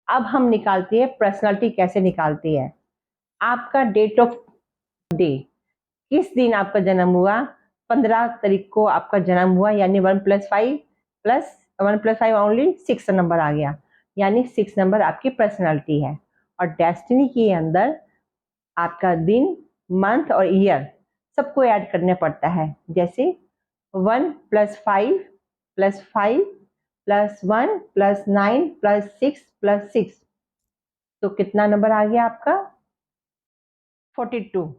अब हम निकालते हैं पर्सनालिटी कैसे निकालती है। आपका डेट ऑफ डे, किस दिन आपका जन्म हुआ, 15 तारीख को आपका जन्म हुआ, यानी 1+5 ओनली 6 नंबर आ गया, यानी 6 नंबर आपकी पर्सनालिटी है। और डेस्टिनी के अंदर आपका दिन, मंथ और ईयर सबको ऐड करना पड़ता है। जैसे 1+5+1+9+6+6, तो कितना नंबर आ गया आपका? 42।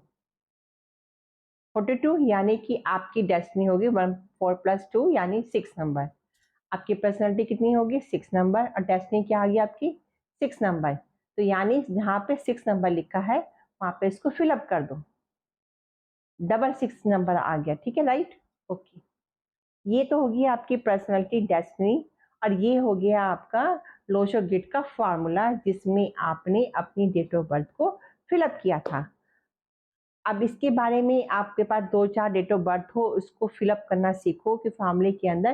42 यानी कि आपकी डेस्टिनी होगी 4+2 यानी 6 नंबर। आपकी पर्सनैलिटी कितनी होगी? 6 नंबर, और डेस्टिनी क्या आ गई आपकी? 6 नंबर। तो यानी जहाँ पे 6 नंबर लिखा है वहाँ पे इसको फिलअप कर दो, डबल 6 नंबर आ गया। ठीक है, राइट, ओके। ये तो होगी आपकी पर्सनैलिटी, डेस्टिनी। और ये हो गया आपका लोशो गिट का फॉर्मूला, जिसमें आपने अपनी डेट ऑफ बर्थ को फिलअप किया था। अब इसके बारे में आपके पास 2-4 डेट ऑफ बर्थ हो, उसको फिलअप करना सीखो कि फैमिली के अंदर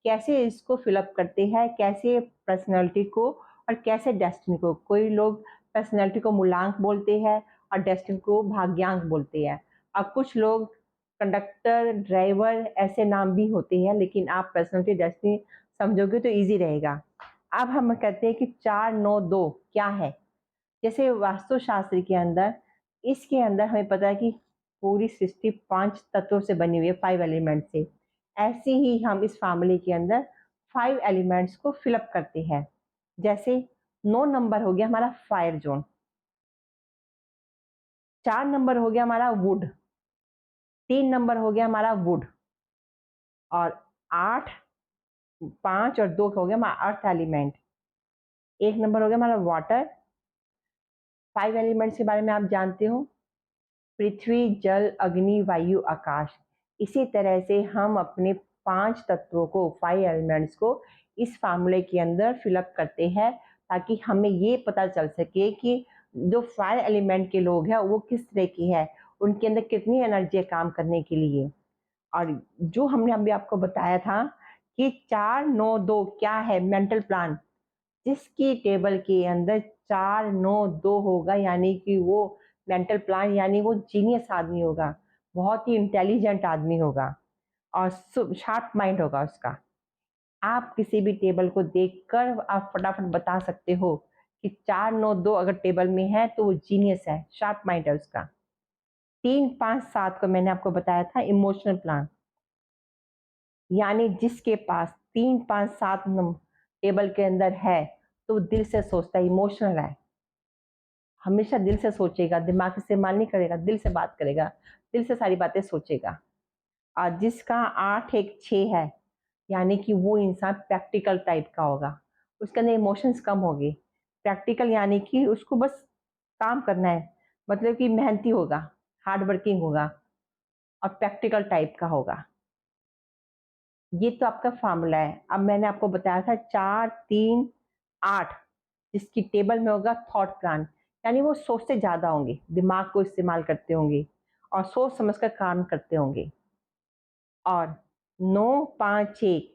कैसे इसको फिलअप करते हैं, कैसे पर्सनैलिटी को और कैसे डेस्टिनी को। कोई लोग पर्सनैलिटी को मूलांक बोलते हैं और डेस्टिनी को भाग्यांक बोलते हैं। और कुछ लोग कंडक्टर, ड्राइवर ऐसे नाम भी होते हैं, लेकिन आप पर्सनैलिटी डेस्टिनी समझोगे तो ईजी रहेगा। अब हम कहते हैं कि 4-9-2 क्या है। जैसे वास्तुशास्त्र के अंदर, इसके अंदर हमें पता है कि पूरी सृष्टि 5 तत्वों से बनी हुई है, 5 एलिमेंट से। ऐसे ही हम इस फैमिली के अंदर 5 एलिमेंट्स को फिलअप करते हैं। जैसे 9 नंबर हो गया हमारा फायर जोन, 4 नंबर हो गया हमारा वुड, 3 नंबर हो गया हमारा वुड, और 8, 5 और 2 हो गया हमारा अर्थ एलिमेंट, 1 नंबर हो गया हमारा वाटर। 5 एलिमेंट्स के बारे में आप जानते हो, पृथ्वी, जल, अग्नि, वायु, आकाश। इसी तरह से हम अपने 5 तत्वों को, 5 एलिमेंट्स को इस फार्मूले के अंदर फिलअप करते हैं, ताकि हमें ये पता चल सके कि जो 5 एलिमेंट के लोग हैं वो किस तरह की है, उनके अंदर कितनी एनर्जी है काम करने के लिए। और जो हमने अभी आपको बताया था कि 4-9-2 क्या है, मेंटल प्लान, जिसकी टेबल के अंदर 4-9-2 होगा, यानी कि वो मेंटल प्लान, यानी वो जीनियस आदमी होगा, बहुत ही इंटेलिजेंट आदमी होगा और शार्प माइंड होगा उसका। आप किसी भी टेबल को देखकर आप फटाफट बता सकते हो कि 4-9-2 अगर टेबल में है तो वो जीनियस है, शार्प माइंड है उसका। 3-5-7 को मैंने आपको बताया था इमोशनल प्लान, यानी जिसके पास 3-5-7 टेबल के अंदर है तो दिल से सोचता है, इमोशनल है, हमेशा दिल से सोचेगा, दिमाग से इस्तेमाल नहीं करेगा, दिल से बात करेगा, दिल से सारी बातें सोचेगा। और जिसका 8-1-6 है, यानी कि वो इंसान प्रैक्टिकल टाइप का होगा, उसके अंदर इमोशंस कम होगी। प्रैक्टिकल यानी कि उसको बस काम करना है, मतलब कि मेहनती होगा, हार्ड वर्किंग होगा और प्रैक्टिकल टाइप का होगा। ये तो आपका फार्मूला है। अब मैंने आपको बताया था 4-3-8, जिसकी टेबल में होगा थॉट प्लान, यानी वो सोचते ज़्यादा होंगे, दिमाग को इस्तेमाल करते होंगे और सोच समझ कर काम करते होंगे। और 9-5-1,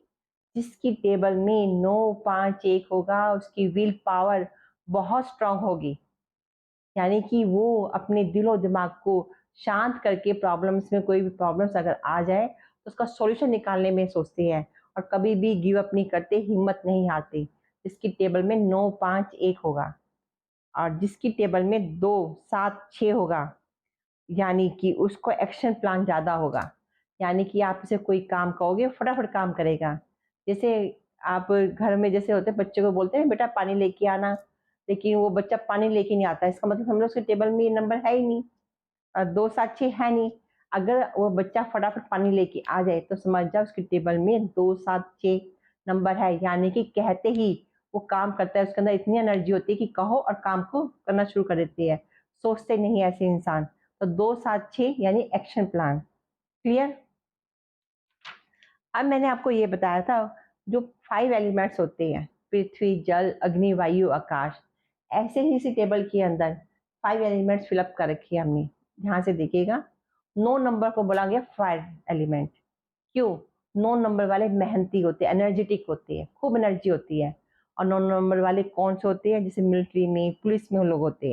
जिसकी टेबल में 9-5-1 होगा, उसकी विल पावर बहुत स्ट्रांग होगी, यानी कि वो अपने दिलो दिमाग को शांत करके प्रॉब्लम्स में, कोई भी प्रॉब्लम्स अगर आ जाए तो उसका सॉल्यूशन निकालने में सोचते हैं और कभी भी गिव अप नहीं करते, हिम्मत नहीं हारते। जिसकी टेबल में 9-5-1 होगा और जिसकी टेबल में 2-7-6 होगा, यानी कि उसको एक्शन प्लान ज़्यादा होगा, यानी कि आप उसे कोई काम कहोगे फटाफट काम करेगा। जैसे आप घर में जैसे होते हैं, बच्चे को बोलते हैं बेटा पानी लेके आना, लेकिन वो बच्चा पानी लेके नहीं आता, इसका मतलब समझ लो उसके टेबल में ये नंबर है ही नहीं, 2-7-6 है नहीं। अगर वो बच्चा फटाफट पानी लेके आ जाए तो समझ जाओ उसकी टेबल में 2-7-6 नंबर है, यानी कि कहते ही वो काम करता है, उसके अंदर इतनी एनर्जी होती है कि कहो और काम को करना शुरू कर देती है, सोचते नहीं ऐसे इंसान। तो 2-7-6 यानी एक्शन प्लान। क्लियर? अब मैंने आपको ये बताया था जो 5 एलिमेंट्स होते हैं, पृथ्वी, जल, अग्नि, वायु, आकाश, ऐसे ही इसी टेबल के अंदर 5 एलिमेंट्स फिलअप कर रखी है हमने। ध्यान से देखिएगा, 9 नंबर को बोला गया फायर एलिमेंट। क्यों? 9 नंबर वाले मेहनती होते हैं, एनर्जेटिक होते हैं, खूब एनर्जी होती है, और 9 नंबर वाले कौन से होते हैं, जैसे मिलिट्री में, पुलिस में वो लोग होते हैं।